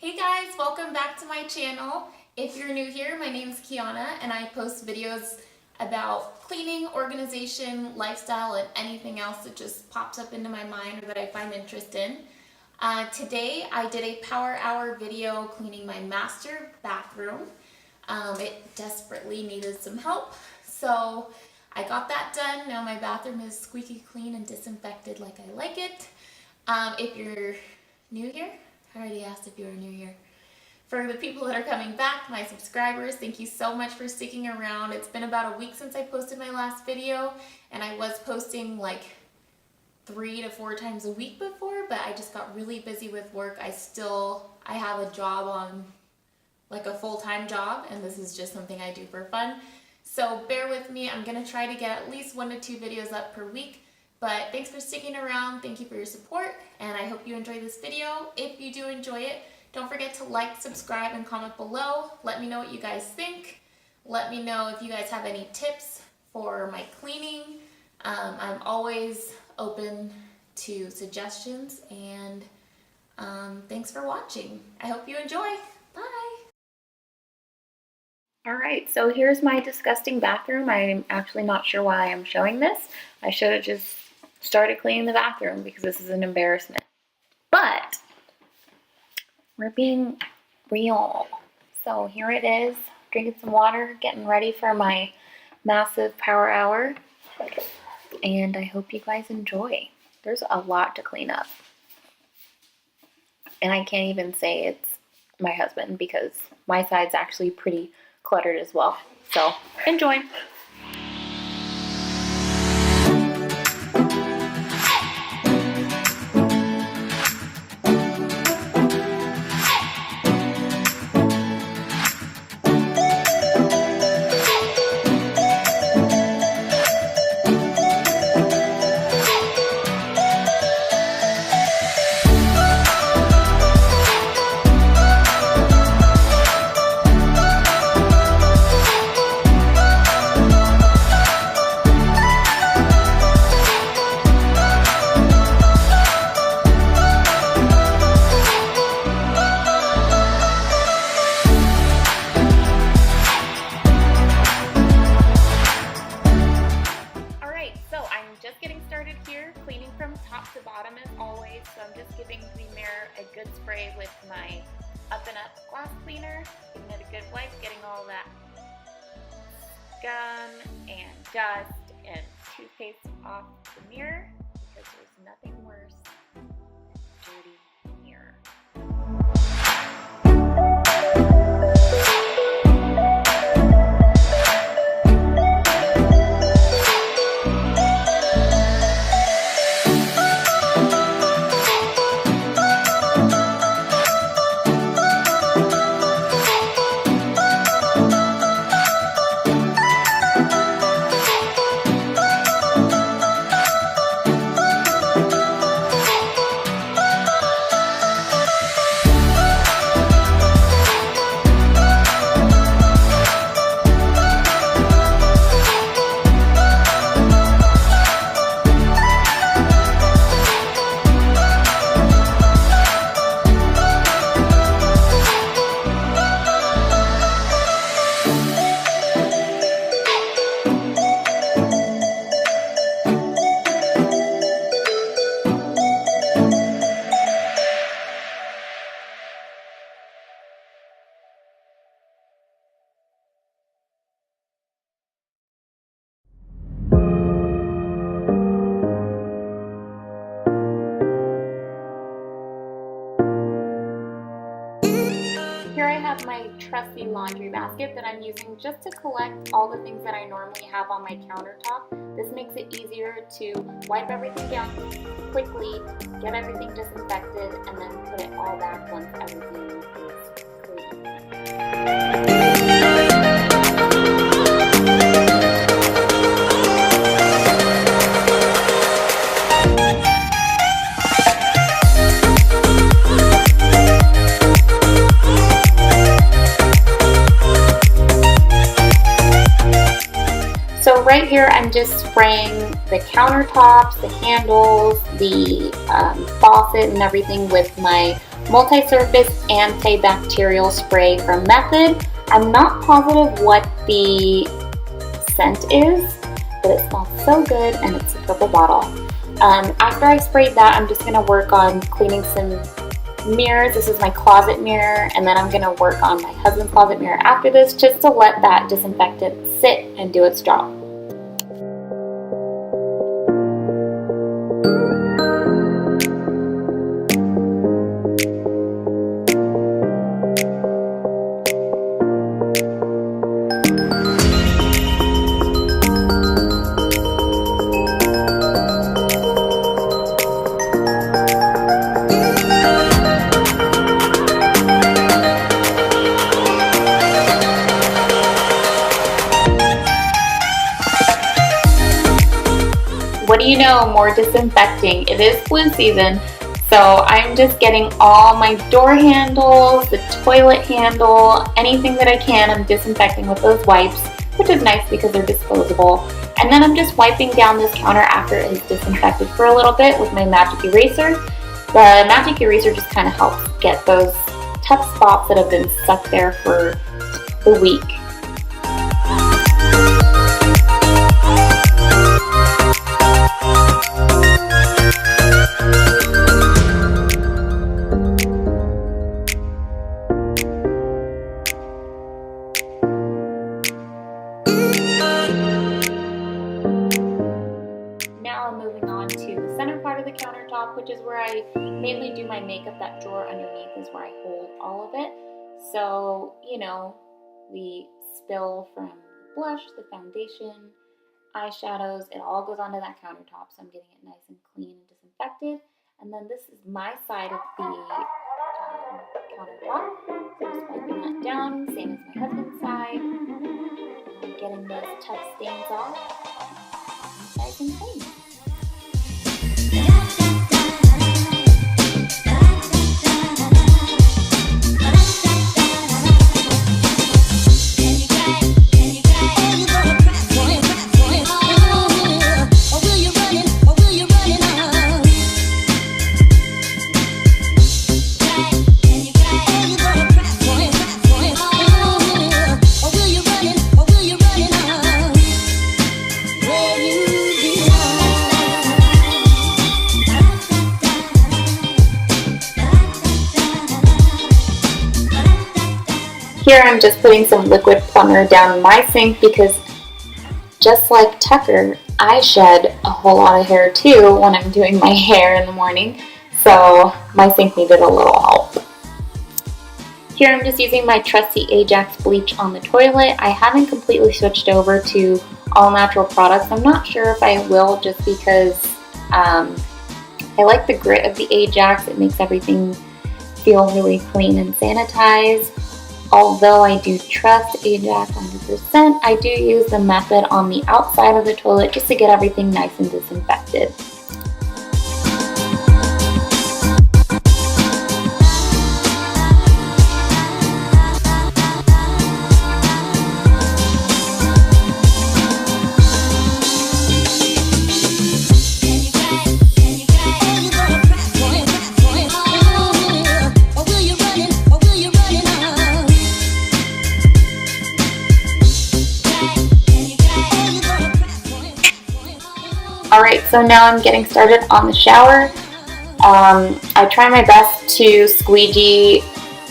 Hey guys, welcome back to my channel. If you're new here, my name is Kiana and I post videos about cleaning, organization, lifestyle, and anything else that just pops up into my mind or that I find interest in. Today I did a power hour video cleaning my master bathroom. It desperately needed some help, so I got that done. Now my bathroom is squeaky clean and disinfected like I like it. If you're new here, I already asked if you were new here. For the people that are coming back, my subscribers, thank you so much for sticking around. It's been about a week since I posted my last video, and I was posting like 3 to 4 times a week before, but I just got really busy with work. I have a job on, like a full-time job, and this is just something I do for fun. So bear with me. I'm gonna try to get at least 1 to 2 videos up per week. But thanks for sticking around. Thank you for your support, and I hope you enjoy this video. If you do enjoy it, don't forget to like, subscribe, and comment below. Let me know what you guys think. Let me know if you guys have any tips for my cleaning. I'm always open to suggestions, and thanks for watching. I hope you enjoy. Bye! Alright, so here's my disgusting bathroom. I'm actually not sure why I'm showing this. I should have just started cleaning the bathroom because this is an embarrassment. But we're being real. So here it is, drinking some water, getting ready for my massive power hour. And I hope you guys enjoy. There's a lot to clean up. And I can't even say it's my husband because my side's actually pretty cluttered as well. So enjoy. Cleaning from top to bottom as always, so I'm just giving the mirror a good spray with my Up and Up glass cleaner, giving it a good wipe, getting all that scum and dust and toothpaste off the mirror, because there's nothing worse than a dirty mirror. Here I have my trusty laundry basket that I'm using just to collect all the things that I normally have on my countertop. This makes it easier to wipe everything down quickly, get everything disinfected, and then put it all back once everything is clean. So right here I'm just spraying the countertops, the handles, the faucet and everything with my multi-surface antibacterial spray from Method. I'm not positive what the scent is, but it smells so good, and it's a purple bottle. After I sprayed that, I'm just going to work on cleaning some mirrors. This is my closet mirror, and then I'm going to work on my husband's closet mirror after this, just to let that disinfectant sit and do its job. What do you know, more disinfecting. It is flu season, so I'm just getting all my door handles, the toilet handle, anything that I can, I'm disinfecting with those wipes, which is nice because they're disposable. And then I'm just wiping down this counter after it is disinfected for a little bit with my magic eraser. The magic eraser just kind of helps get those tough spots that have been stuck there for the week. Now I'm moving on to the center part of the countertop, which is where I mainly do my makeup. That drawer underneath is where I hold all of it. So, you know, the spill from blush, the foundation, eyeshadows, it all goes onto that countertop. So I'm getting it nice and clean and disinfected. And then this is my side of the countertop. So just wiping that down, same as my husband's side. And I'm getting those tough stains off. Nice and clean. Here I'm just putting some liquid plumber down my sink because just like Tucker, I shed a whole lot of hair too when I'm doing my hair in the morning, so my sink needed a little help. Here I'm just using my trusty Ajax bleach on the toilet. I haven't completely switched over to all natural products. I'm not sure if I will, just because I like the grit of the Ajax. It makes everything feel really clean and sanitized. Although I do trust Ajax 100%, I do use the Method on the outside of the toilet just to get everything nice and disinfected. Alright, so now I'm getting started on the shower. I try my best to squeegee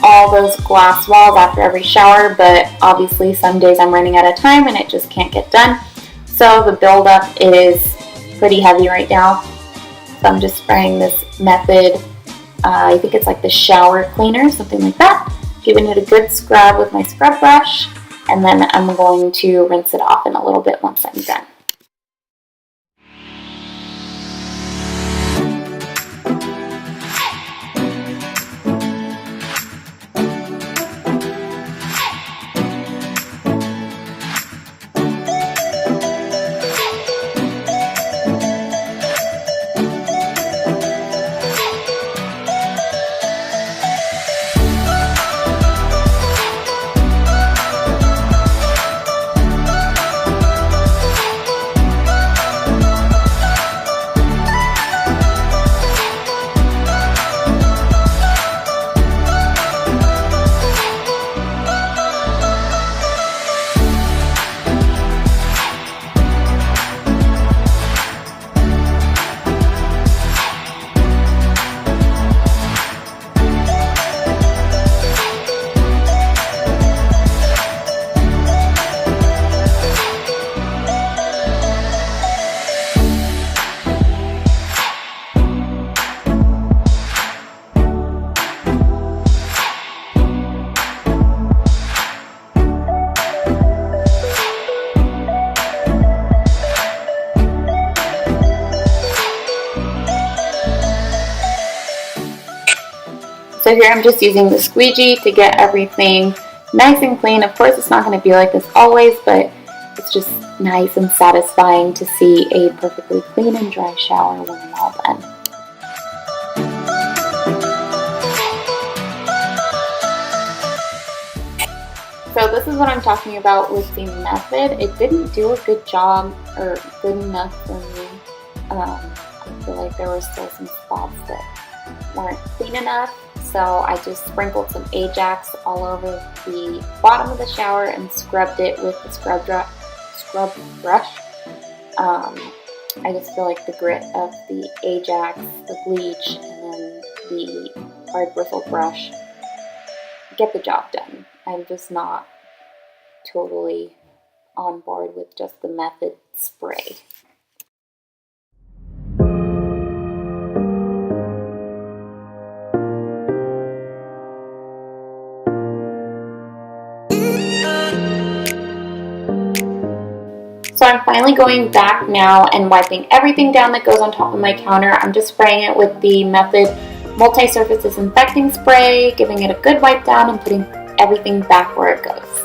all those glass walls after every shower, but obviously some days I'm running out of time and it just can't get done. So the buildup is pretty heavy right now. So I'm just spraying this Method, I think it's like the shower cleaner, something like that. Giving it a good scrub with my scrub brush, and then I'm going to rinse it off in a little bit once I'm done. here I'm just using the squeegee to get everything nice and clean. Of course, it's not going to be like this always, but it's just nice and satisfying to see a perfectly clean and dry shower when I'm all done. So this is what I'm talking about with the method. It didn't do a good job or good enough for me. I feel like there were still some spots that weren't clean enough. So I just sprinkled some Ajax all over the bottom of the shower and scrubbed it with the scrub brush. I just feel like the grit of the Ajax, the bleach, and then the hard bristle brush get the job done. I'm just not totally on board with just the method spray. So I'm finally going back now and wiping everything down that goes on top of my counter. I'm just spraying it with the Method Multi-Surface Disinfecting Spray, giving it a good wipe down and putting everything back where it goes.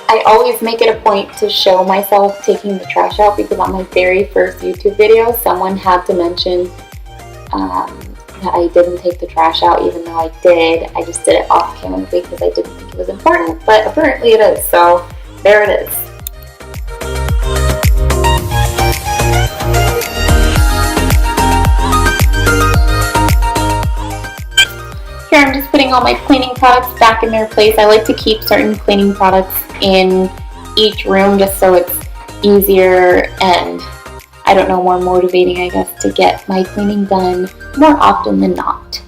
I always make it a point to show myself taking the trash out because on my very first YouTube video, someone had to mention that I didn't take the trash out, even though I did. I just did it off camera because I didn't think it was important, but apparently it is, so there it is. Here I'm just putting all my cleaning products back in their place. I like to keep certain cleaning products in each room just so it's easier and, I don't know, more motivating, I guess, to get my cleaning done more often than not.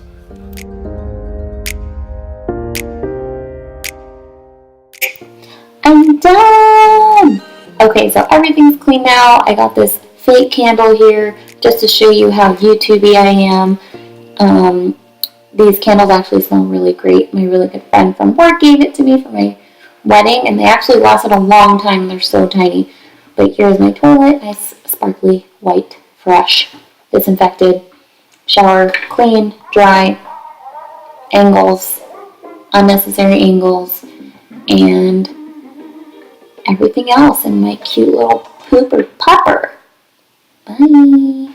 I'm done! Okay, so everything's clean now. I got this fake candle here just to show you how YouTubey I am. These candles actually smell really great. My really good friend from work gave it to me for my wedding, and they actually lasted a long time. They're so tiny. But here's my toilet, nice, sparkly, white, fresh, disinfected, shower, clean, dry, angles, unnecessary angles, and everything else in my cute little pooper popper. Bye!